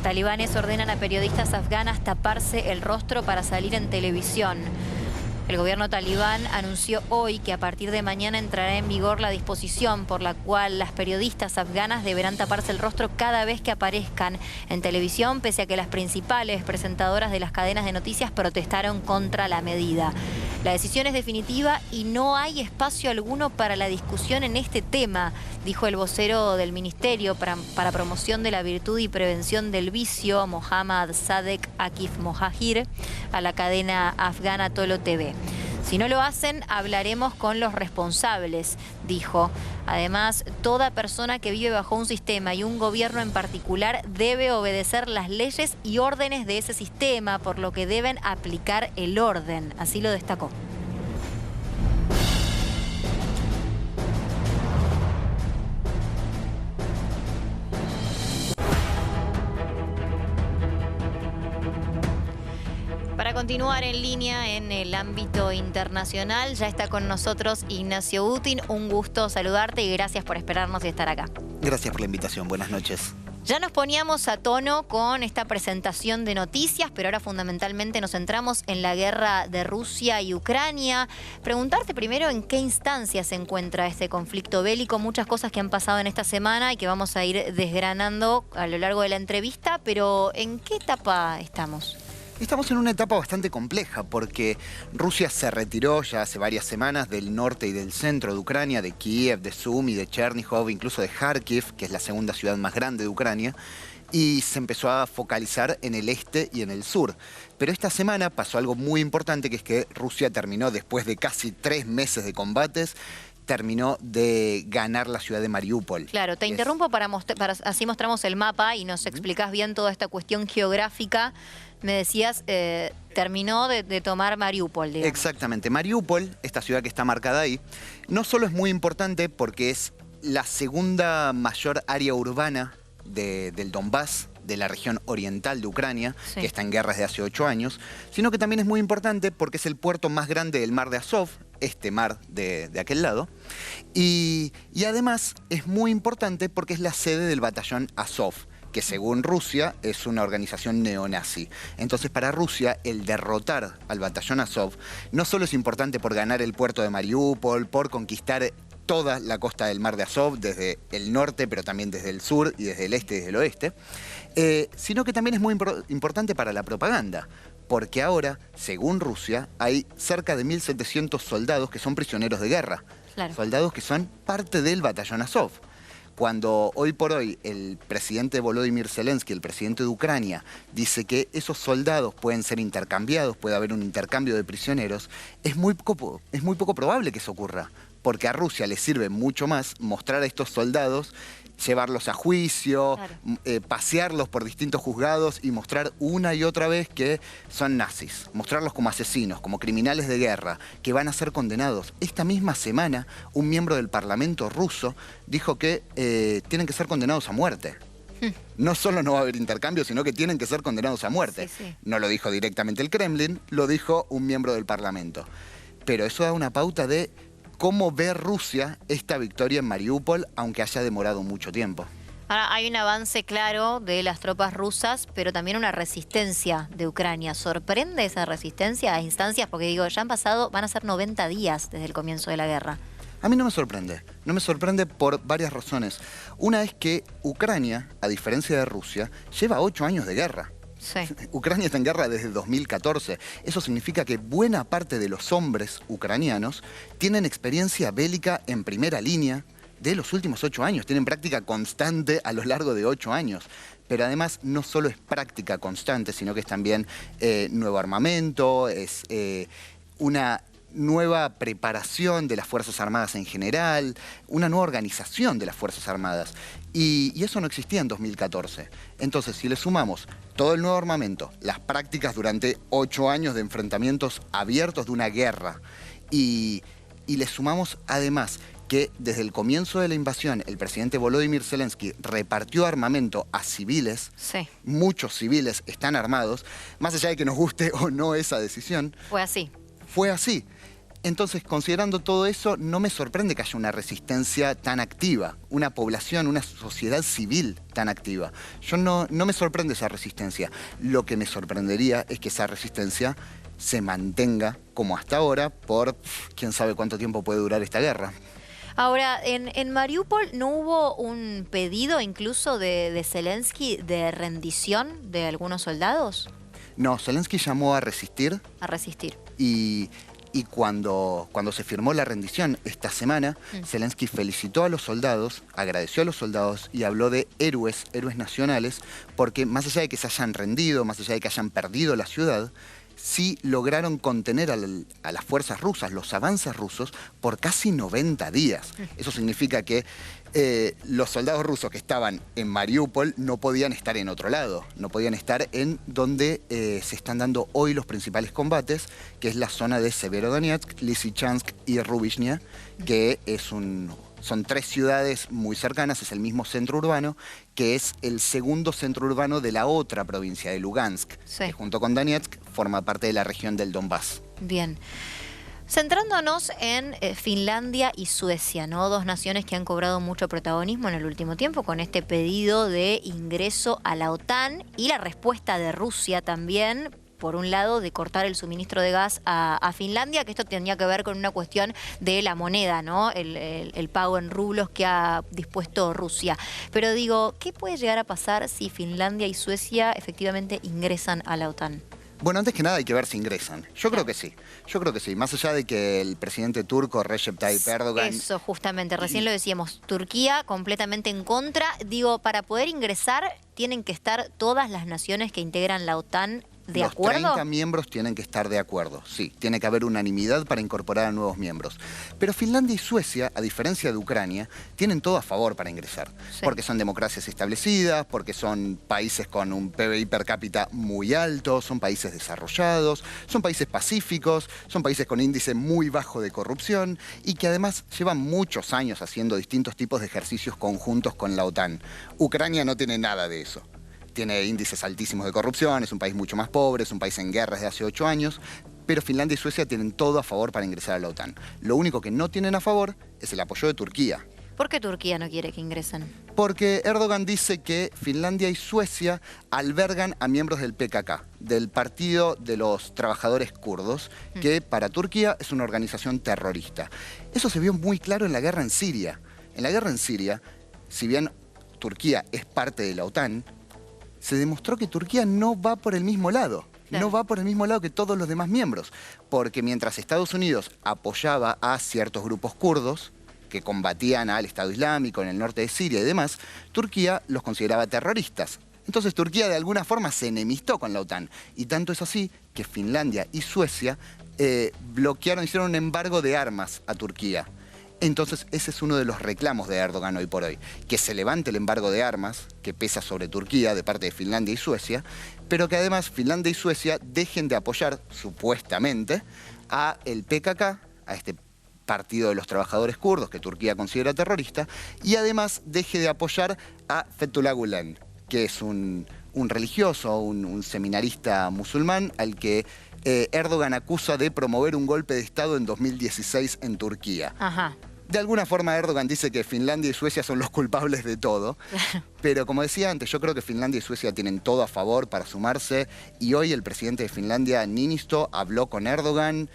Talibanes ordenan a periodistas afganas taparse el rostro para salir en televisión. El gobierno talibán anunció hoy que a partir de mañana entrará en vigor la disposición por la cual las periodistas afganas deberán taparse el rostro cada vez que aparezcan en televisión, pese a que las principales presentadoras de las cadenas de noticias protestaron contra la medida. La decisión es definitiva y no hay espacio alguno para la discusión en este tema, dijo el vocero del Ministerio para Promoción de la Virtud y Prevención del Vicio, Mohammad Sadek Akif Mohajir, a la cadena afgana Tolo TV. Si no lo hacen, hablaremos con los responsables, dijo. Además, toda persona que vive bajo un sistema y un gobierno en particular debe obedecer las leyes y órdenes de ese sistema, por lo que deben aplicar el orden. Así lo destacó. Para continuar en línea en el ámbito internacional, ya está con nosotros Ignacio Butin. Un gusto saludarte y gracias por esperarnos y estar acá. Gracias por la invitación. Buenas noches. Ya nos poníamos a tono con esta presentación de noticias, pero ahora fundamentalmente nos centramos en la guerra de Rusia y Ucrania. Preguntarte primero en qué instancia se encuentra este conflicto bélico. Muchas cosas que han pasado en esta semana y que vamos a ir desgranando a lo largo de la entrevista, pero ¿en qué etapa estamos? Estamos en una etapa bastante compleja porque Rusia se retiró ya hace varias semanas del norte y del centro de Ucrania, de Kiev, de Sumi, de Chernihiv, incluso de Kharkiv, que es la segunda ciudad más grande de Ucrania, y se empezó a focalizar en el este y en el sur. Pero esta semana pasó algo muy importante, que es que Rusia terminó, después de casi 3 meses de combates, terminó de ganar la ciudad de Mariupol. Claro, te interrumpo para así mostramos el mapa y nos explicás bien toda esta cuestión geográfica. Me decías, terminó de tomar Mariupol, digamos. Exactamente. Mariupol, esta ciudad que está marcada ahí, no solo es muy importante porque es la segunda mayor área urbana del Donbass, de la región oriental de Ucrania, sí, que está en guerra desde hace 8 años, sino que también es muy importante porque es el puerto más grande del mar de Azov, este mar de aquel lado, y además es muy importante porque es la sede del batallón Azov, que según Rusia es una organización neonazi. Entonces para Rusia el derrotar al batallón Azov no solo es importante por ganar el puerto de Mariupol, por conquistar toda la costa del mar de Azov, desde el norte, pero también desde el sur y desde el este y desde el oeste, sino que también es muy importante para la propaganda, porque ahora, según Rusia, hay cerca de 1.700 soldados que son prisioneros de guerra, claro, soldados que son parte del batallón Azov. Cuando hoy por hoy el presidente Volodymyr Zelensky, el presidente de Ucrania, dice que esos soldados pueden ser intercambiados, puede haber un intercambio de prisioneros, es muy poco probable que eso ocurra, porque a Rusia le sirve mucho más mostrar a estos soldados, llevarlos a juicio, claro, pasearlos por distintos juzgados y mostrar una y otra vez que son nazis, mostrarlos como asesinos, como criminales de guerra, que van a ser condenados. Esta misma semana, un miembro del Parlamento ruso dijo que tienen que ser condenados a muerte. No solo no va a haber intercambio, sino que tienen que ser condenados a muerte. Sí, sí. No lo dijo directamente el Kremlin, lo dijo un miembro del Parlamento. Pero eso da una pauta de cómo ve Rusia esta victoria en Mariupol, aunque haya demorado mucho tiempo. Ahora, hay un avance claro de las tropas rusas, pero también una resistencia de Ucrania. ¿Sorprende esa resistencia a instancias? Porque digo, ya van a ser 90 días desde el comienzo de la guerra. A mí no me sorprende. No me sorprende por varias razones. Una es que Ucrania, a diferencia de Rusia, lleva 8 años de guerra. Sí. Ucrania está en guerra desde 2014. Eso significa que buena parte de los hombres ucranianos tienen experiencia bélica en primera línea de los últimos 8 años. Tienen práctica constante a lo largo de 8 años. Pero además no solo es práctica constante, sino que es también nuevo armamento, es una nueva preparación de las Fuerzas Armadas en general, una nueva organización de las Fuerzas Armadas. Y eso no existía en 2014. Entonces, si le sumamos todo el nuevo armamento, las prácticas durante 8 años de enfrentamientos abiertos de una guerra, y le sumamos además que desde el comienzo de la invasión el presidente Volodymyr Zelensky repartió armamento a civiles, sí, muchos civiles están armados, más allá de que nos guste o no esa decisión. Fue así. Fue así. Entonces, considerando todo eso, no me sorprende que haya una resistencia tan activa, una población, una sociedad civil tan activa. No me sorprende esa resistencia. Lo que me sorprendería es que esa resistencia se mantenga como hasta ahora por quién sabe cuánto tiempo puede durar esta guerra. Ahora, en Mariupol no hubo un pedido incluso de Zelensky de rendición de algunos soldados. No, Zelensky llamó a resistir. A resistir. Y cuando se firmó la rendición esta semana, Zelensky felicitó a los soldados, agradeció a los soldados y habló de héroes nacionales, porque más allá de que se hayan rendido, más allá de que hayan perdido la ciudad, sí lograron contener a las fuerzas rusas, los avances rusos, por casi 90 días. Eso significa que los soldados rusos que estaban en Mariupol no podían estar en otro lado, no podían estar en donde se están dando hoy los principales combates, que es la zona de Severodonetsk, Lysychansk y Rubizhnya, que son 3 ciudades muy cercanas, es el mismo centro urbano, que es el segundo centro urbano de la otra provincia, de Lugansk, que junto con Donetsk forma parte de la región del Donbass. Bien. Centrándonos en Finlandia y Suecia, ¿no? 2 naciones que han cobrado mucho protagonismo en el último tiempo con este pedido de ingreso a la OTAN y la respuesta de Rusia también, por un lado, de cortar el suministro de gas a Finlandia, que esto tenía que ver con una cuestión de la moneda, ¿no? El pago en rublos que ha dispuesto Rusia. Pero digo, ¿qué puede llegar a pasar si Finlandia y Suecia efectivamente ingresan a la OTAN? Bueno, antes que nada hay que ver si ingresan. Yo creo que sí. Yo creo que sí. Más allá de que el presidente turco, Recep Tayyip Erdogan... Eso, justamente. Recién lo decíamos. Turquía completamente en contra. Digo, para poder ingresar tienen que estar todas las naciones que integran la OTAN ¿de acuerdo? Los 30 miembros tienen que estar de acuerdo, sí. Tiene que haber unanimidad para incorporar a nuevos miembros. Pero Finlandia y Suecia, a diferencia de Ucrania, tienen todo a favor para ingresar. Sí. Porque son democracias establecidas, porque son países con un PBI per cápita muy alto, son países desarrollados, son países pacíficos, son países con índice muy bajo de corrupción y que además llevan muchos años haciendo distintos tipos de ejercicios conjuntos con la OTAN. Ucrania no tiene nada de eso. Tiene índices altísimos de corrupción, es un país mucho más pobre, es un país en guerra desde hace 8 años, pero Finlandia y Suecia tienen todo a favor para ingresar a la OTAN. Lo único que no tienen a favor es el apoyo de Turquía. ¿Por qué Turquía no quiere que ingresen? Porque Erdogan dice que Finlandia y Suecia albergan a miembros del PKK, del Partido de los Trabajadores Kurdos, que para Turquía es una organización terrorista. Eso se vio muy claro en la guerra en Siria. En la guerra en Siria, si bien Turquía es parte de la OTAN, se demostró que Turquía no va por el mismo lado. Claro. No va por el mismo lado que todos los demás miembros. Porque mientras Estados Unidos apoyaba a ciertos grupos kurdos que combatían al Estado Islámico en el norte de Siria y demás, Turquía los consideraba terroristas. Entonces Turquía de alguna forma se enemistó con la OTAN. Y tanto es así que Finlandia y Suecia hicieron un embargo de armas a Turquía. Entonces ese es uno de los reclamos de Erdogan hoy por hoy, que se levante el embargo de armas que pesa sobre Turquía de parte de Finlandia y Suecia, pero que además Finlandia y Suecia dejen de apoyar, supuestamente, a el PKK, a este Partido de los Trabajadores Kurdos que Turquía considera terrorista, y además deje de apoyar a Fethullah Gulen, que es un religioso, un seminarista musulmán al que Erdogan acusa de promover un golpe de Estado en 2016 en Turquía. Ajá. De alguna forma Erdogan dice que Finlandia y Suecia son los culpables de todo, pero como decía antes, yo creo que Finlandia y Suecia tienen todo a favor para sumarse y hoy el presidente de Finlandia, Niinisto, habló con Erdogan,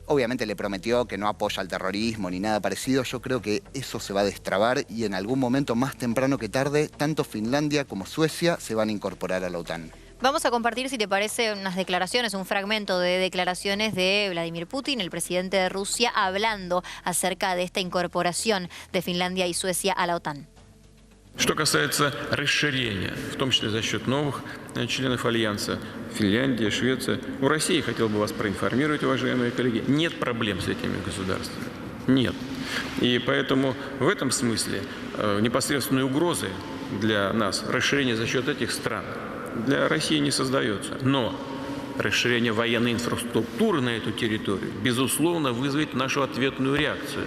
obviamente le prometió que no apoya al terrorismo ni nada parecido, yo creo que eso se va a destrabar y en algún momento más temprano que tarde, tanto Finlandia como Suecia se van a incorporar a la OTAN. Vamos a compartir, si te parece, unas declaraciones, un fragmento de declaraciones de Vladimir Putin, el presidente de Rusia, hablando acerca de esta incorporación de Finlandia y Suecia a la OTAN. Что касается расширения, в том числе за счет новых членов Альянса, Финляндия, Швеция, у России, хотел бы вас проинформировать, уважаемые коллеги, нет проблем с этими государствами. Нет. И поэтому в этом смысле непосредственной угрозы для нас расширение за счет этих стран для России не создается. Но расширение военной инфраструктуры на эту территорию, безусловно, вызовет нашу ответную реакцию.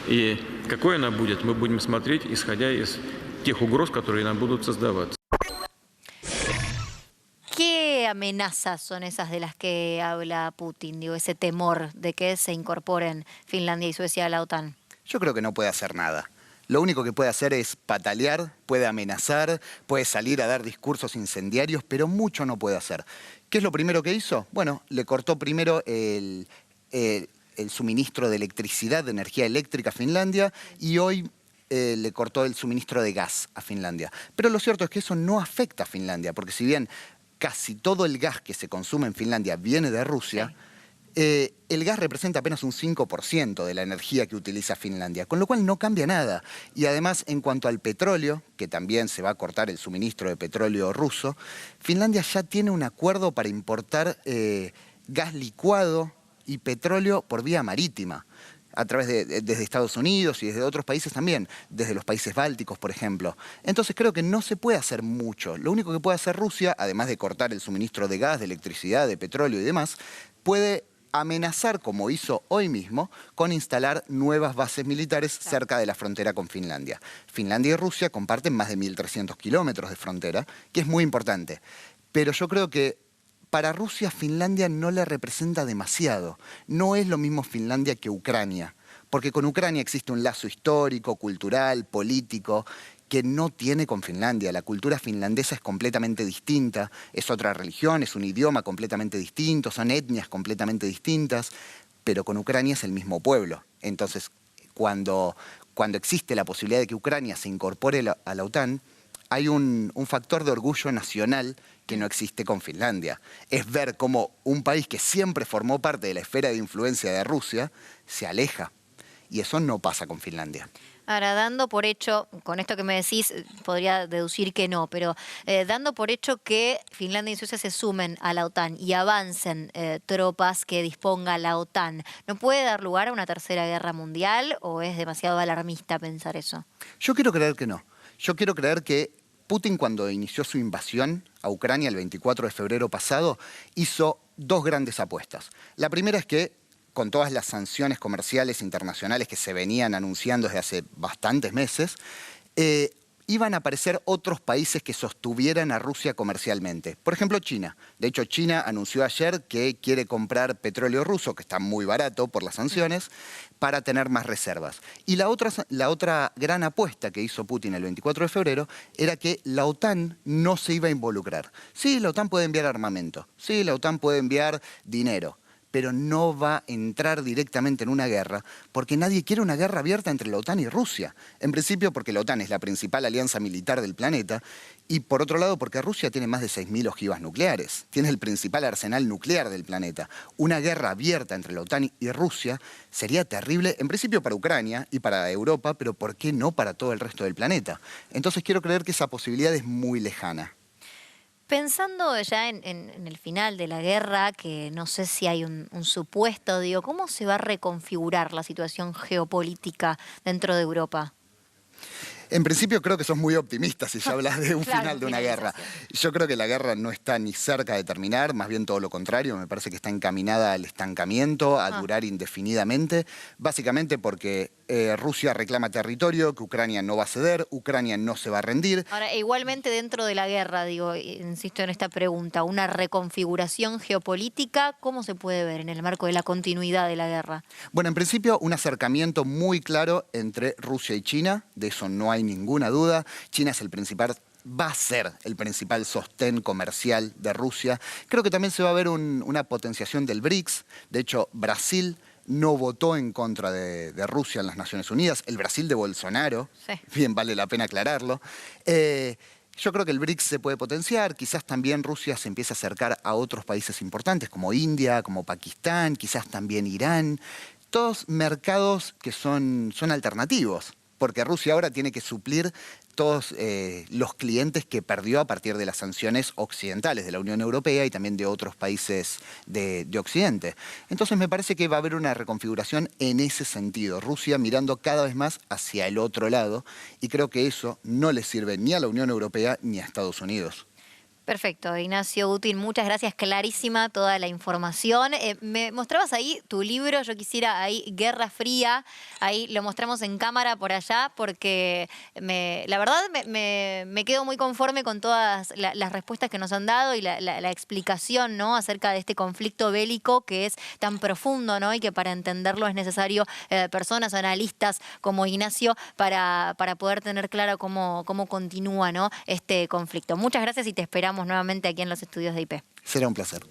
И какой она будет, мы будем смотреть, исходя из тех угроз, которые нам будут создаваться. ¿Qué amenazas son esas de las que habla Putin? Digo, ese temor de que se incorporen Finlandia y Suecia a la OTAN. Yo creo que no puede hacer nada. Lo único que puede hacer es patalear, puede amenazar, puede salir a dar discursos incendiarios, pero mucho no puede hacer. ¿Qué es lo primero que hizo? Bueno, le cortó primero el suministro de electricidad, de energía eléctrica a Finlandia, y hoy le cortó el suministro de gas a Finlandia. Pero lo cierto es que eso no afecta a Finlandia, porque si bien casi todo el gas que se consume en Finlandia viene de Rusia, el gas representa apenas un 5% de la energía que utiliza Finlandia, con lo cual no cambia nada. Y además, en cuanto al petróleo, que también se va a cortar el suministro de petróleo ruso, Finlandia ya tiene un acuerdo para importar gas licuado y petróleo por vía marítima, a través desde Estados Unidos y desde otros países también, desde los países bálticos, por ejemplo. Entonces creo que no se puede hacer mucho. Lo único que puede hacer Rusia, además de cortar el suministro de gas, de electricidad, de petróleo y demás, puede amenazar, como hizo hoy mismo, con instalar nuevas bases militares cerca de la frontera con Finlandia. Finlandia y Rusia comparten más de 1.300 kilómetros de frontera, que es muy importante. Pero yo creo que para Rusia, Finlandia no le representa demasiado. No es lo mismo Finlandia que Ucrania, porque con Ucrania existe un lazo histórico, cultural, político, que no tiene con Finlandia. La cultura finlandesa es completamente distinta, es otra religión, es un idioma completamente distinto, son etnias completamente distintas, pero con Ucrania es el mismo pueblo. Entonces, cuando existe la posibilidad de que Ucrania se incorpore a la OTAN, hay un factor de orgullo nacional que no existe con Finlandia. Es ver cómo un país que siempre formó parte de la esfera de influencia de Rusia se aleja. Y eso no pasa con Finlandia. Ahora, dando por hecho, con esto que me decís, podría deducir que no, pero dando por hecho que Finlandia y Suecia se sumen a la OTAN y avancen tropas que disponga la OTAN, ¿no puede dar lugar a una tercera guerra mundial o es demasiado alarmista pensar eso? Yo quiero creer que no. Yo quiero creer que Putin, cuando inició su invasión a Ucrania el 24 de febrero pasado, hizo dos grandes apuestas. La primera es que, con todas las sanciones comerciales internacionales que se venían anunciando desde hace bastantes meses, iban a aparecer otros países que sostuvieran a Rusia comercialmente. Por ejemplo, China. De hecho, China anunció ayer que quiere comprar petróleo ruso, que está muy barato por las sanciones, para tener más reservas. Y la otra gran apuesta que hizo Putin el 24 de febrero era que la OTAN no se iba a involucrar. Sí, la OTAN puede enviar armamento. Sí, la OTAN puede enviar dinero, pero no va a entrar directamente en una guerra, porque nadie quiere una guerra abierta entre la OTAN y Rusia. En principio porque la OTAN es la principal alianza militar del planeta, y por otro lado porque Rusia tiene más de 6.000 ojivas nucleares, tiene el principal arsenal nuclear del planeta. Una guerra abierta entre la OTAN y Rusia sería terrible, en principio para Ucrania y para Europa, pero ¿por qué no para todo el resto del planeta? Entonces quiero creer que esa posibilidad es muy lejana. Pensando ya en el final de la guerra, que no sé si hay un supuesto, digo, ¿cómo se va a reconfigurar la situación geopolítica dentro de Europa? En principio creo que sos muy optimista si ya hablas de un final de una guerra. Yo creo que la guerra no está ni cerca de terminar, más bien todo lo contrario, me parece que está encaminada al estancamiento, a durar indefinidamente, básicamente porque Rusia reclama territorio, que Ucrania no va a ceder, Ucrania no se va a rendir. Ahora, igualmente dentro de la guerra, digo, insisto en esta pregunta, una reconfiguración geopolítica, ¿cómo se puede ver en el marco de la continuidad de la guerra? Bueno, en principio un acercamiento muy claro entre Rusia y China, de eso no hay ninguna duda. China es va a ser el principal sostén comercial de Rusia. Creo que también se va a ver una potenciación del BRICS. De hecho, Brasil no votó en contra de Rusia en las Naciones Unidas. El Brasil de Bolsonaro, bien vale la pena aclararlo. Yo creo que el BRICS se puede potenciar, quizás también Rusia se empiece a acercar a otros países importantes como India, como Pakistán, quizás también Irán. Todos mercados que son alternativos, porque Rusia ahora tiene que suplir todos los clientes que perdió a partir de las sanciones occidentales de la Unión Europea y también de otros países de Occidente. Entonces me parece que va a haber una reconfiguración en ese sentido, Rusia mirando cada vez más hacia el otro lado, y creo que eso no le sirve ni a la Unión Europea ni a Estados Unidos. Perfecto, Ignacio Butin, muchas gracias, clarísima toda la información. Me mostrabas ahí tu libro, yo quisiera ahí, Guerra Fría, ahí lo mostramos en cámara por allá, porque la verdad me quedo muy conforme con todas las respuestas que nos han dado y la explicación, ¿no?, acerca de este conflicto bélico que es tan profundo, ¿no?, y que para entenderlo es necesario personas, analistas como Ignacio, para poder tener claro cómo continúa, ¿no?, este conflicto. Muchas gracias y te esperamos nuevamente aquí en los estudios de IP. Será un placer.